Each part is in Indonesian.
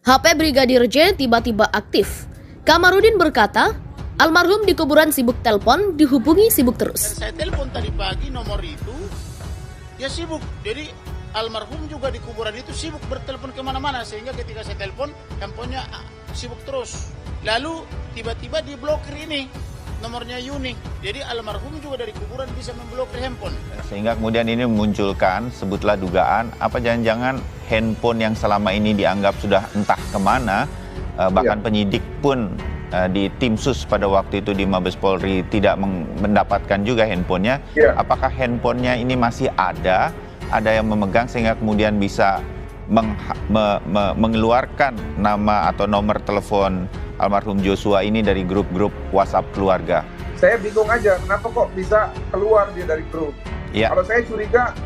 HP Brigadir J tiba-tiba aktif. Kamarudin berkata, almarhum di kuburan sibuk telepon, dihubungi sibuk terus. Saya telepon tadi pagi nomor itu, dia sibuk. Jadi almarhum juga di kuburan itu sibuk bertelepon kemana-mana. Sehingga ketika saya telepon, handphonenya sibuk terus. Lalu tiba-tiba diblokir ini, nomornya unik. Jadi almarhum juga dari kuburan bisa memblokir handphone. Sehingga kemudian ini memunculkan, sebutlah dugaan, apa jangan-jangan handphone yang selama ini dianggap sudah entah kemana, bahkan penyidik pun di tim sus pada waktu itu di Mabes Polri tidak mendapatkan juga handphonenya. Apakah handphonenya ini masih ada yang memegang sehingga kemudian bisa mengeluarkan nama atau nomor telepon almarhum Joshua ini dari grup-grup WhatsApp keluarga? Saya bingung aja, kenapa kok bisa keluar dia dari grup? Kalau saya curiga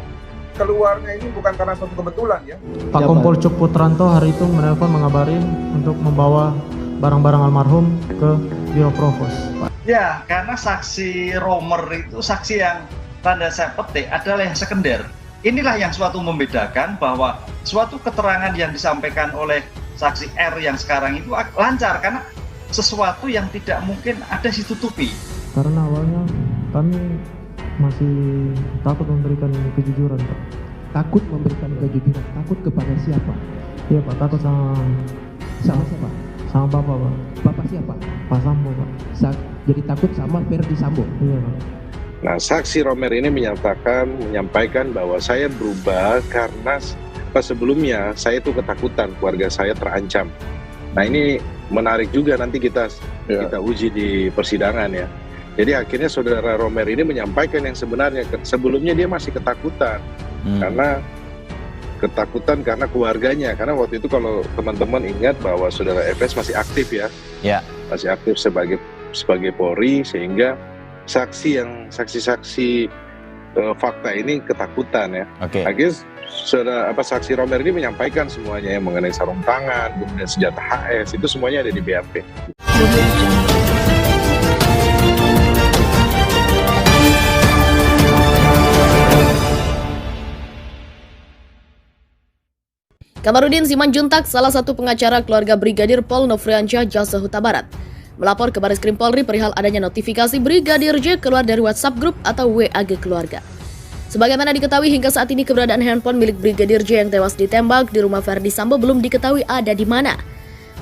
keluarnya ini bukan karena suatu kebetulan ya. Pak Kompol Cuk Putranto hari itu menelpon mengabarin untuk membawa barang-barang almarhum ke Biro Provos. Ya, karena saksi Romer itu saksi yang tanda saya petik adalah yang sekunder. Inilah yang suatu membedakan bahwa suatu keterangan yang disampaikan oleh saksi R yang sekarang itu lancar karena sesuatu yang tidak mungkin ada ditutupi. Karena awalnya kami masih takut memberikan kejujuran, Pak. Takut memberikan kejujuran, takut kepada siapa? Iya, Pak, takut sama siapa? Sama Bapak, Pak. Bapak siapa? Pak Sambo, Pak. Jadi takut sama Ferdi Sambo? Iya, Pak. Nah, saksi Romer ini menyampaikan bahwa saya berubah karena sebelumnya saya itu ketakutan, keluarga saya terancam. Nah, ini menarik juga nanti kita uji di persidangan ya. Jadi akhirnya saudara Romer ini menyampaikan yang sebenarnya. Sebelumnya dia masih ketakutan karena keluarganya. Karena waktu itu kalau teman-teman ingat bahwa saudara FS masih aktif ya, masih aktif sebagai Polri, sehingga saksi fakta ini ketakutan ya. Akhirnya saksi Romer ini menyampaikan semuanya yang mengenai sarung tangan, kemudian senjata HS, itu semuanya ada di BAP. Kamarudin Simanjuntak, salah satu pengacara keluarga Brigadir Pol Nofriansyah Jalsa Huta Barat, melapor ke Bareskrim Polri perihal adanya notifikasi Brigadir J keluar dari WhatsApp Group atau WAG keluarga. Sebagaimana diketahui hingga saat ini keberadaan handphone milik Brigadir J yang tewas ditembak di rumah Ferdi Sambo belum diketahui ada di mana.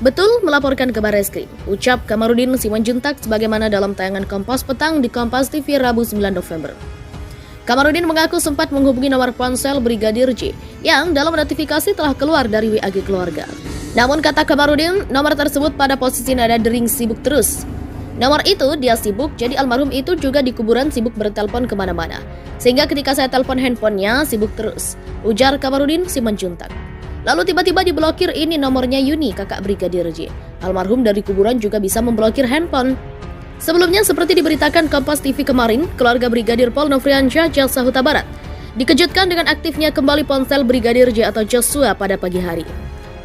Betul melaporkan ke Bareskrim, ucap Kamarudin Simanjuntak sebagaimana dalam tayangan Kompas Petang di Kompas TV Rabu 9 November. Kamarudin mengaku sempat menghubungi nomor ponsel Brigadir J yang dalam notifikasi telah keluar dari WAG keluarga. Namun kata Kamarudin, nomor tersebut pada posisi nada dering sibuk terus. Nomor itu dia sibuk, jadi almarhum itu juga di kuburan sibuk bertelepon kemana-mana. Sehingga ketika saya telepon handphonenya sibuk terus, ujar Kamarudin Simanjuntak. Lalu tiba-tiba diblokir, ini nomornya Yuni, kakak Brigadir J. Almarhum dari kuburan juga bisa memblokir handphone. Sebelumnya seperti diberitakan Kompas TV kemarin, keluarga Brigadir Pol Nofriansyah Jalsa Huta Barat dikejutkan dengan aktifnya kembali ponsel Brigadir J atau Joshua pada pagi hari.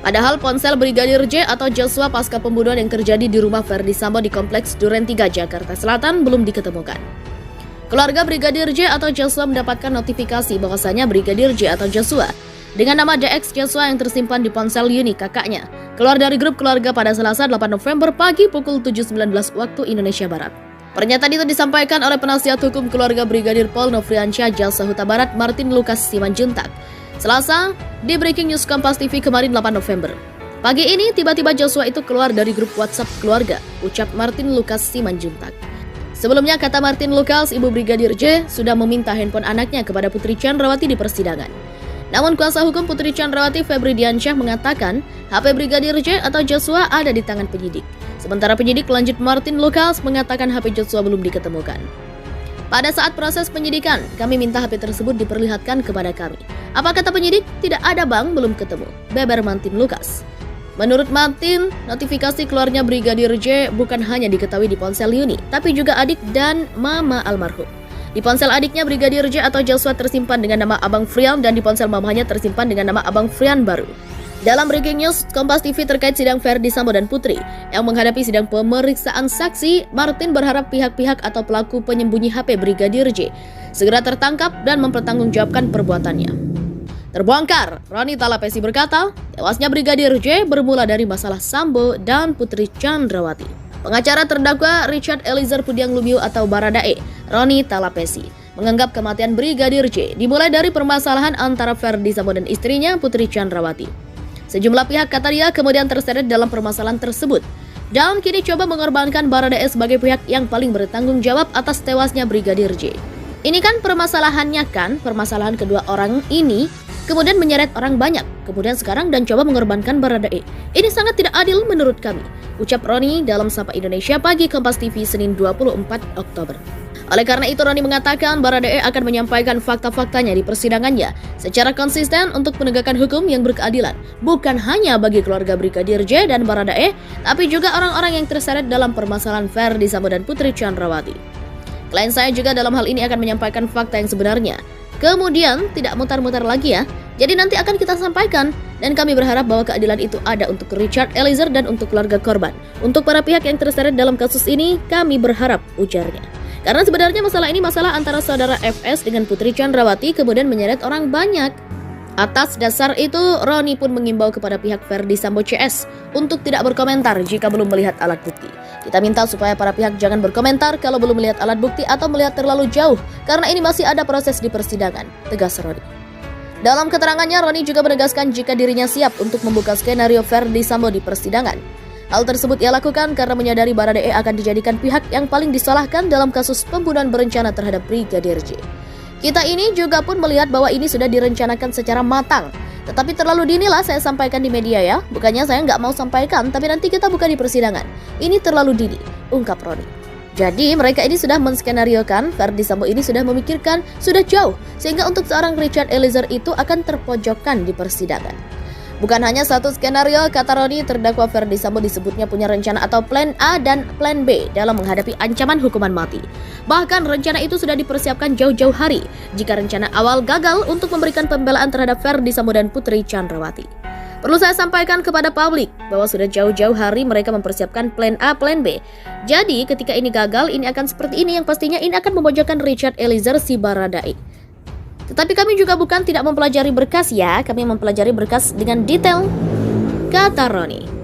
Padahal ponsel Brigadir J atau Joshua pasca pembunuhan yang terjadi di rumah Ferdi Sambo di Kompleks Duren 3 Jakarta Selatan belum diketemukan. Keluarga Brigadir J atau Joshua mendapatkan notifikasi bahwasanya Brigadir J atau Joshua dengan nama DX Joshua yang tersimpan di ponsel Yuni kakaknya keluar dari grup keluarga pada Selasa 8 November pagi pukul 7.19 waktu Indonesia Barat. Pernyataan itu disampaikan oleh penasihat hukum keluarga Brigadir Pol Nofriansyah Jalsa Huta Barat Martin Lukas Simanjuntak Selasa di Breaking News Kompas TV kemarin 8 November. Pagi ini tiba-tiba Joshua itu keluar dari grup WhatsApp keluarga, ucap Martin Lukas Simanjuntak. Sebelumnya kata Martin Lukas, ibu Brigadir J sudah meminta handphone anaknya kepada Putri Chandrawati di persidangan. Namun kuasa hukum Putri Chandrawati Febri Diansyah mengatakan HP Brigadir J atau Joshua ada di tangan penyidik. Sementara penyidik lanjut Martin Lukas mengatakan HP Joshua belum diketemukan. Pada saat proses penyidikan, kami minta HP tersebut diperlihatkan kepada kami. Apa kata penyidik? Tidak ada bang, belum ketemu. Beber Martin Lukas. Menurut Martin, notifikasi keluarnya Brigadir J bukan hanya diketahui di ponsel Yuni, tapi juga adik dan mama almarhum. Di ponsel adiknya Brigadir J atau Joshua tersimpan dengan nama Abang Frian dan di ponsel mamanya tersimpan dengan nama Abang Frian baru. Dalam Breaking News Kompas TV terkait sidang Ferdi Sambo dan Putri yang menghadapi sidang pemeriksaan saksi, Martin berharap pihak-pihak atau pelaku penyembunyi HP Brigadir J segera tertangkap dan mempertanggungjawabkan perbuatannya. Terbongkar, Roni Talapesi berkata, tewasnya Brigadir J bermula dari masalah Sambo dan Putri Chandrawati. Pengacara terdakwa Richard Eliezer Pudiang Lumiu atau Baradae, Roni Talapesi, menganggap kematian Brigadir J dimulai dari permasalahan antara Ferdi Sambo dan istrinya Putri Chandrawati. Sejumlah pihak kata dia kemudian terseret dalam permasalahan tersebut dan kini coba mengorbankan Baradae sebagai pihak yang paling bertanggung jawab atas tewasnya Brigadir J. Ini kan permasalahannya kan, permasalahan kedua orang ini kemudian menyeret orang banyak, kemudian sekarang dan coba mengorbankan Baradae. Ini sangat tidak adil menurut kami, ucap Roni dalam Sapa Indonesia Pagi Kompas TV Senin 24 Oktober. Oleh karena itu Roni mengatakan Baradae akan menyampaikan fakta-faktanya di persidangannya secara konsisten untuk penegakan hukum yang berkeadilan, bukan hanya bagi keluarga Brigadir J dan Baradae, tapi juga orang-orang yang terseret dalam permasalahan Ferdi Sambo dan Putri Chandrawati. Klien saya juga dalam hal ini akan menyampaikan fakta yang sebenarnya. Kemudian tidak mutar-mutar lagi ya. Jadi nanti akan kita sampaikan dan kami berharap bahwa keadilan itu ada untuk Richard Eliezer dan untuk keluarga korban. Untuk para pihak yang terseret dalam kasus ini, kami berharap, ujarnya. Karena sebenarnya masalah ini masalah antara saudara FS dengan Putri Chandrawati kemudian menyeret orang banyak. Atas dasar itu, Roni pun mengimbau kepada pihak Ferdi Sambo CS untuk tidak berkomentar jika belum melihat alat bukti. Kita minta supaya para pihak jangan berkomentar kalau belum melihat alat bukti atau melihat terlalu jauh, karena ini masih ada proses di persidangan, tegas Roni. Dalam keterangannya, Roni juga menegaskan jika dirinya siap untuk membuka skenario Ferdi Sambo di persidangan. Hal tersebut ia lakukan karena menyadari Baradae akan dijadikan pihak yang paling disalahkan dalam kasus pembunuhan berencana terhadap Brigadir J. Kita ini juga pun melihat bahwa ini sudah direncanakan secara matang. Tetapi terlalu dini lah saya sampaikan di media ya. Bukannya saya nggak mau sampaikan, tapi nanti kita buka di persidangan. Ini terlalu dini, ungkap Roni. Jadi mereka ini sudah menskenariokan, Ferdi Sambo ini sudah memikirkan, sudah jauh. Sehingga untuk seorang Richard Eliezer itu akan terpojokkan di persidangan. Bukan hanya satu skenario, kata Roni, terdakwa Ferdi Sambo disebutnya punya rencana atau plan A dan plan B dalam menghadapi ancaman hukuman mati. Bahkan rencana itu sudah dipersiapkan jauh-jauh hari jika rencana awal gagal untuk memberikan pembelaan terhadap Ferdi Sambo dan Putri Chandrawati. Perlu saya sampaikan kepada publik bahwa sudah jauh-jauh hari mereka mempersiapkan plan A, plan B. Jadi ketika ini gagal, ini akan seperti ini yang pastinya ini akan memojokkan Richard Eliezer si Baradae. Tetapi kami juga bukan tidak mempelajari berkas ya, kami mempelajari berkas dengan detail, kata Roni.